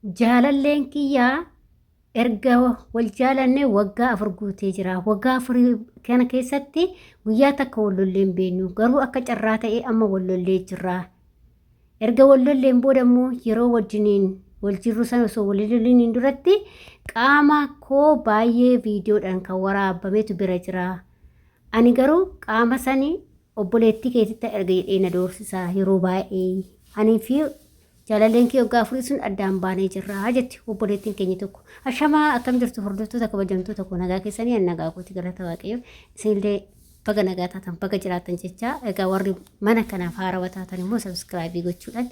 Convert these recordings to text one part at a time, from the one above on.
Jaalalleen kiyyaa erga wal jaalannee waggaa 4 guutee jira. Waggaa 4 kana keessatti guyyaa takka wal lolleen beenu. Garuu akka carraa ta'ee amma wal lollee jira. Erga wal lolleen booda immoo yeroo wajjiniin wal jirru sana osoo wal lolleen duratti qaama koo baay'ee viidiyoodhaan kan waraabametu bira jira. Ani garuu qaama sanii obboleettii keetitti erga jedhee na doorsisa yeroo baay'ee. Ani fi jaalalleen kee waggaa 4 sun addaan baanee jirra jetti obboleettiin keenya tokko. Ashamaa akkam jirtu hordoftoota kabajamtoota koo nagaa keessanii nagaa kooti galata waaqayyo. Isinillee baga nagaa taatan baga jiraatan jecha egaa warri mana kanaaf haarawaa taatan immoo subscribe gochuudhaan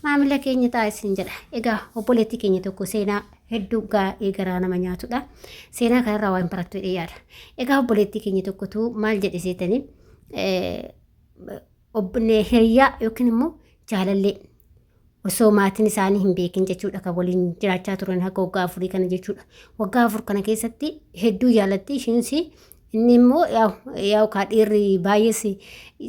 maamila keenya ta'a isin jedha. Egaa obboleettii keenya tokko seenaa hedduu gaa'ee garaa nama nyaatudha. Seenaa kanarraa waan barattu yaada. Egaa obboleettii keenya tokkotu maal jedhe seetanii obbolee hiriyaa yookiin immoo jaalallee osoo maatiin isaanii hin beekin jechuudha kan waliin jiraachaa turan akka waggaa 4 kana jechuudha. Waggaa 4 kana keessatti hedduu jaalatti ishiinis inni immoo yaa'u kaadhiirri baay'ee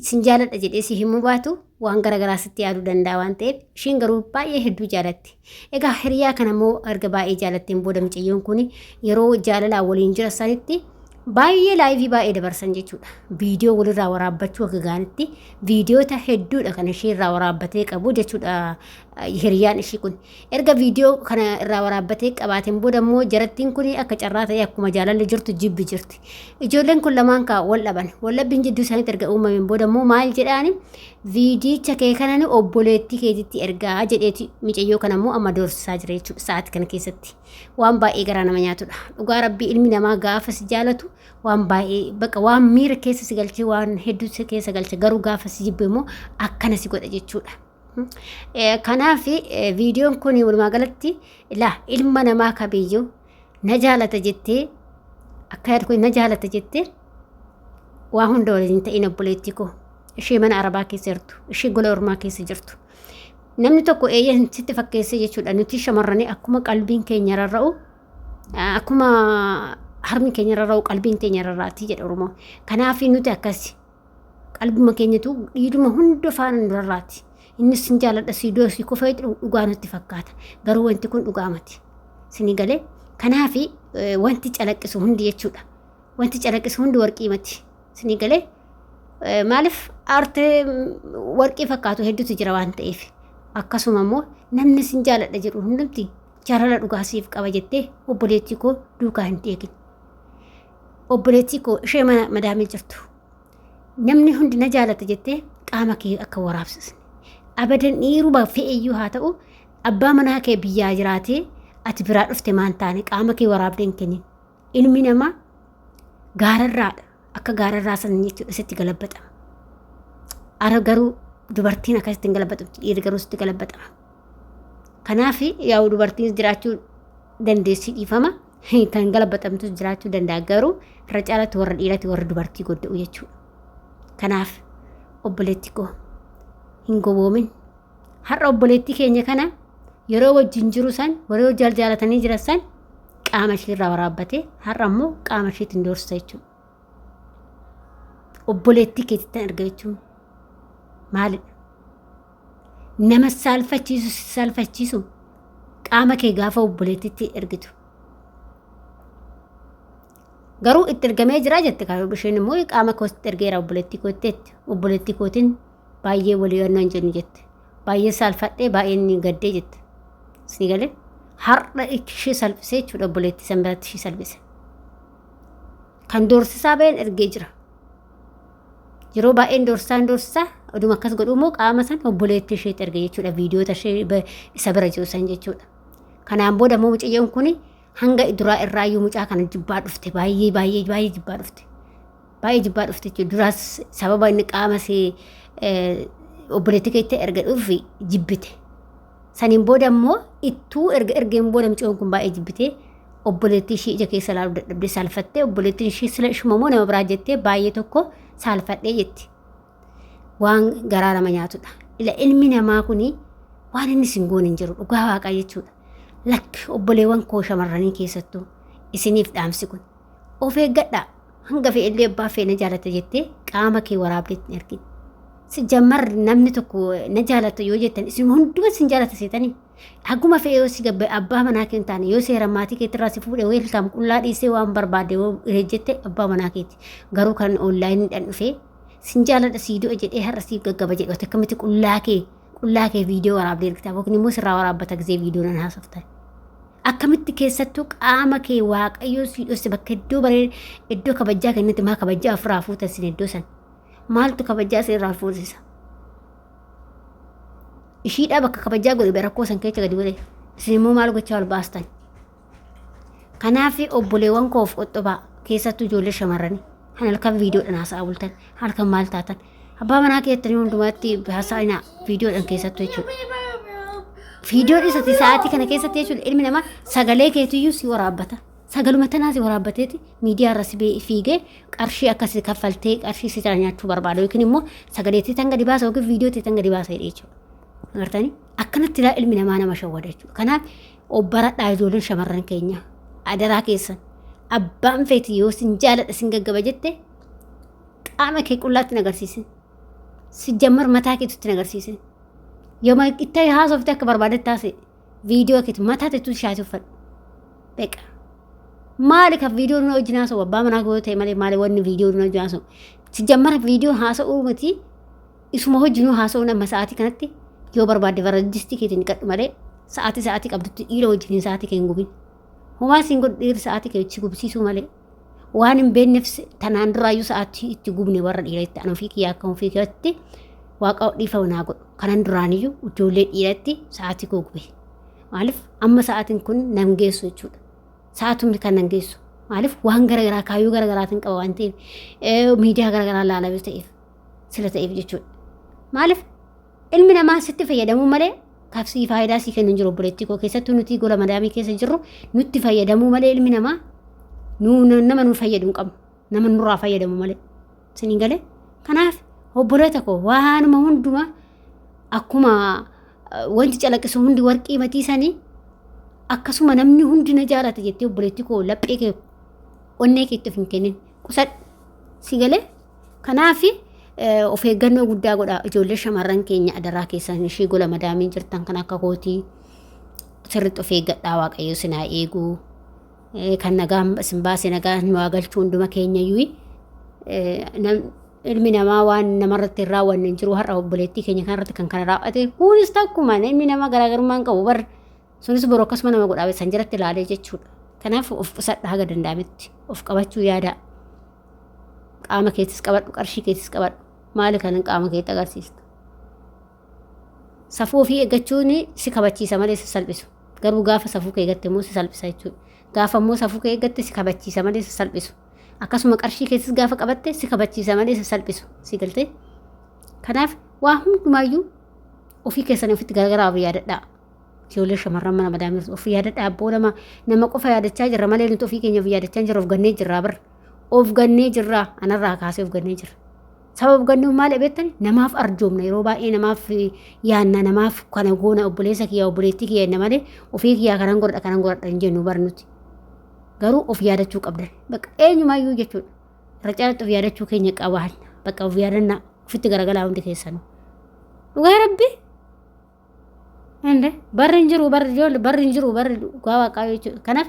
sin jaaladha jedhee si himuu baatu waan garaagaraa sitti yaaduu danda'a waan ta'eef ishiin garuu baay'ee hedduu jaalatti. Egaa hiriyaa kana immoo erga baay'ee jaalatteen booda mucayyoon kun yeroo jaalalaa waliin jira sanitti baay'ee laayivii baay'ee dabarsan jechuudha. Viidiyoo walirraa waraabbachuu akka gaanitti viidiyoota hedduudha kan ishee irraa waraabbatee qabu jechuudha hiriyaan ishii kun. Erga viidiyoo kana irraa waraabbatee qabaateen booda immoo jarattiin kun akka carraa ta'ee akkuma jaalalli jirtu jibbi jirti. Ijoolleen kun lamaan kaa wal dhaban. Wallabbiin jidduu isaaniitti erga uumameen booda immoo maal jedhaani viidiyicha kee kanani obboleettii keetitti ergaa jedheeti mucayyoo kana immoo amma doorsisaa jira jechuudha sa'aatii kana keessatti. Waan baay'ee garaa nama nyaatudha. Dhugaa rabbii ilmi namaa gaafa si jaalatu waan baay'ee bakka waan miira keessa si galchee waan hedduu si keessa galche garuu gaafa si jibbe immoo akkana si godha jechuudha. Kanaaf viidiyoon kun walumaa galatti ilma namaa kabiyyuu na jaalata jettee akka yaadu kun na jaalata jettee waa hunda waliin ta'in obboleettii koo ishee mana arabaa keessa jirtu ishee gola ormaa keessa jirtu. Namni tokko eeyyan sitti fakkeesse jechuudha. Nuti shamarranii akkuma qalbiin keenya rarra'u akkuma harmi keenya rarra'u qalbiin keenya rarraati jedha Oromoo. Kanaaf nuti akkasi qalbuma keenyatu dhiiduma hunda faana rarraati. Innis sin jaaladha siidoo si kofee dhugaa nutti fakkaata. Garuu wanti kun dhugaa miti. Sini galee kanaaf wanti calaqqisu hundi jechuudha. Wanti calaqqisu hundi warqii miti. Sini galee maaliif aartee warqii fakkaatu hedduutu jira waan ta'eef. Akkasuma immoo namni sin jaaladha jedhu hundumti jaalala dhugaa siif qaba jettee obboleettii koo duukaa hin deegin. Obboleettii koo ishee mana madaamii jirtu. Namni hundi na jaalata jettee qaama kee akka waraabsisne. Abadan dhiiruma fe'eeyyuu haa ta'u abbaa manaa kee biyyaa jiraatee ati biraa dhufte maan taane qaama kee waraabdeen kennin. Ilmi namaa gaararraadha akka gaararraa san jechuudha sitti galabbatama. Ara garuu dubartiin akkasitti hin galabbatamtu dhiirri garuu sitti galabbatama. Kanaaf yaa'u dubartiin jiraachuu dandeessi dhiifama kan galabbatamtu jiraachuu danda'a garuu irra caalatti warra dhiirati warra dubartii godda'u jechuudha. Kanaaf obboleettii koo hin gowwoomin. Har'a obboleettii keenya kana yeroo wajjin jiru san yeroo jaalatanii jiran san qaama ishee irraa waraabbatee har'a immoo qaama isheetiin doorsisa jechuudha. Obboleettii keetitti erga jechuun maalidha? Nama saalfachiisu qaama kee gaafa obboleettiitti ergitu. Garuu itti ergamee jira jette kan isheen immoo qaama kootti ergeera obboleettii kootti obboleettii kootiin baay'ee walii yannaan jennu jette. Baay'ee saalfadhee baay'ee ni gaddee jette. Sini galee har'a ishee salphisee jechuudha obboleettii san biratti ishee salphise. Kan doorsisaa ba'een ergee jira. Yeroo baay'een doorsisaa oduma akkas godhu immoo qaama san obboleettii isheetti erga jechuudha viidiyoota ishee isa bira jiru san jechuudha. Kanaan booda immoo mucayyoon kun hanga duraa irraayyuu mucaa kana jibbaa dhufte baay'ee jibbaa dhufte. Baay'ee jibbaa dhufte jechuudha. Duraas sababa inni qaama see obboleettii keetti erga dhufi jibbite. Saniin booda immoo ittuu ergeen booda mucayyoon kun baay'ee jibbite. Obboleettii ishee ija keessa ilaaluu dadhabdee saalfattee obboleettiin ishee sila ishumamoo nama biraa jettee baay'ee tokko saalfadhee jetti. Waan garaa nama nyaatudha. Ilmi namaa kuni waan inni sin goone hin jiru dhugaa waaqaa jechuudha. Lakki obboleewwan koo shamarranii keessattuu isiniif dhaamsi kun of eeggadhaa hanga fe'ellee abbaa fe'ee na jaalata jettee qaama kee waraabdeetti ergin. Si jammar namni tokko na jaalata yoo jettan isin hunduma sin jaalata seetanii Haguma fe'ee yoo si gabbe abbaa manaa kee hin taane yoo seera maatii keetti irraa si fuudhe weelkaam qullaa dhiisee waan barbaade yoo jette abbaa manaa keeti. Garuu kan onlaayiniidhaan dhufee sin jaaladha sii du'a jedhee har'a siif gaggaba jedhu akkamitti qullaa kee viidiyoo waraabdee ergitaa yookiin immoo sirraa waraabbata gisee viidiyoo nan haasoftan. Akkamitti keessattuu qaama kee waaqayyoo sii dhosse bakka iddoo bareeda iddoo kabajaa kennatti maa kabajaa ofirraa fuutan sin iddoo san maaltu kabajaa sirraa fuutisa. Ishiidhaa bakka kabajaa godhe barakkoo san keessa gadi godhe isin immoo maal gochaa ol baastan. Kanaaf obboleewwan koof qoxxobaa keessattuu ijoollee shamarranii halkan viidiyoodhaan haasa'aa bultan halkan maal taatan abbaa manaa keessatti hundumaatti haasa'ina viidiyoodhaan keessattuu jechuudha. Viidiyoon isatti sa'aatii kana keessatti jechuudha ilmi namaa sagalee keetiyyuu si waraabbata. Sagaluma tanaa si waraabbateeti miidiyaa irra si fiigee qarshii akkasii kaffaltee qarshii si nyaachuu barbaada yookiin immoo sagaleetti tan gadi baasa yookiin viidiyootti tan gadi baasa jechuudha. Agartanii akkanatti ilaa ilmi namaa nama shawwada jechuudha. Kanaaf obbaradhaa ijoolleen shamarran keenya adaraa keessan abbaan feeti yoo sin jaaladha sin gaggaba jette qaama kee qullaatti nagarsiisin. Si jammar mataa keetutti nagarsiisin. Yooma itti haasofte akka barbaadetti taase viidiyoo keetu mataa teetu shaati uffadhu. Beeqa. Maali ka viidiyoo nu wajjin haasa'u abbaa manaa koo ta'e malee maali wanni viidiyoo nu wajjin haasa'u. Si jammar viidiyoo haasa'uu miti isuma wajjinuu haasa'uu nama sa'aatii kanatti yoo barbaadde varajistii keetiin qadhu malee sa'aatii qabdutti dhiira wajjin sa'aatii kee hin gubin. Homaa siin godhu dhiirri sa'aatii kee itti gubsiisuu malee waan hin beekneef tanaan duraayyuu sa'aatii itti gubne warra dhiira itti anu fi kiyyaa akka ofii keessatti waaqa dhiifa naa godhu kanan duraaniyyuu ijoollee dhiiratti sa'aatii koo gube. Maaliif amma sa'aatiin kun nan geessu jechuudha. Sa'aatumni kan nan geessu maaliif waan garagaraa kaayyuu garagaraatiin qaba waan ta'eef miidiyaa garagaraa laalame ta'eef sila ta'eef jechuudha. Maaliif ilmi namaa sitti fayyadamuu malee kaafsii faayidaa sii kennu jiru obboleettii koo keessattuu nuti gola madaamii keessa jirru nutti fayyadamuu malee ilmi namaa nama nu fayyadu hin qabnu nama nurraa fayyadamu malee siniin galee. Kanaaf obboleeta koo waanuma hundumaa akkuma wanti calaqqisu hundi warqii matiisanii akkasuma namni hundi na jaalata jettee obboleettii koo laphee kee onnee keetti of hin kennin qusadhu si galee. Kanaaf of eeggannoo guddaa godha ijoollee shamarran keenya adaraa keessan ishee gola madaamii jirtan kan akka kootii sirriitti of eeggadhaa waaqayyo sinaa eeguu kan nagaan isin baase nagaan nu galchuu hunduma keenyayyuu ilmi namaa waan namarratti hin raawwanne jiru har'a obboleettii keenya kanarratti kan kana raawwate kunis takkuma ilmi namaa garaagarummaan qabu bar sunis boroo akkasuma nama godhaa san jiratti ilaalee jechuudha. Kanaaf of qusadhaa haga danda'ametti of qabachuu yaada. Qaama keettis qabadhu qarshii keettis qabadhu maali kan qaama keetti agarsiistu. Safuu ofii eeggachuun si kabachiisa malee si salphisu. Garuu gaafa safuu kee eeggatte immoo si salphisa jechuudha. Gaafa immoo safuu kee eeggatte si kabachiisa malee si salphisu. Akkasuma qarshii keessas gaafa qabatte si kabachiisa malee si salphisu si galtee. Kanaaf waa hundumaayyuu ofii keessanii ofitti garagaraa ofii yaadadhaa. Ijoollee shamarran mana madaamii ofii yaadadhaa abboo nama qofa yaadachaa jirra malee nuti ofii keenya ofii yaadachaa jirra of gannee jirraa bar. Of gannee jirraa anarraa kaasee of gannee jirra. Sababa of gannuu maal beektani namaaf arjoomna yeroo baay'ee namaaf yaanna namaaf kana goona obboleessa kiyyaa obboleettii kiyyaa jenna malee ofii kiyyaa kanan godhadha hin jennu bar nuti. Garuu of yaadachuu qabdan bakka eenyumaayyuu jechuudha. Irra caalatti of yaadachuu keenya qabaan bakka of yaadannaa ofitti garagalaa hundi keessanuu. Dhugaa rabbi barri hin jiru barri dhugaa waaqaa jechuudha. Kanaaf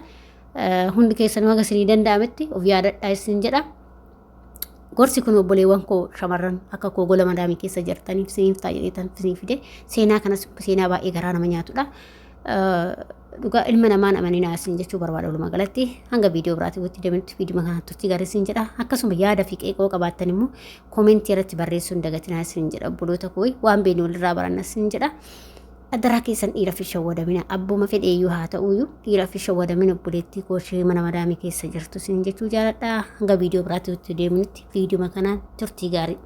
hundi keessanuu haga isinii danda'ametti of yaadadhaa isin jedha. Gorsi kun obboleewwan koo shamarran akka koo gola madaamii keessa jirtaniif isiniif taa'eetan isinii fide seenaa kanas seenaa baay'ee garaa nama nyaatudha. Dhugaa ilma namaan amaninaa isin jechuu barbaada walumaa galatti hanga viidiyoo biraatti walitti deemnutti viidiyoo kana turtii gaarii isin jedha. Akkasuma yaada fi qeeqoo qabaattan immoo koomentii irratti barreessuu hin dagatinaa isin jedha. Obboloota koo waan beeknu walirraa baranna isin jedha. Adaraa keessan dhiira fi shawwadamina abbuma fedheeyyuu haa ta'uyyuu dhiira fi shawwadamina obboleettii koo ishee mana madaamii keessa jirtu isin jechuu jaaladha. Hanga viidiyoo biraatti walitti deemnutti viidiyoo kanaan turtii gaarii.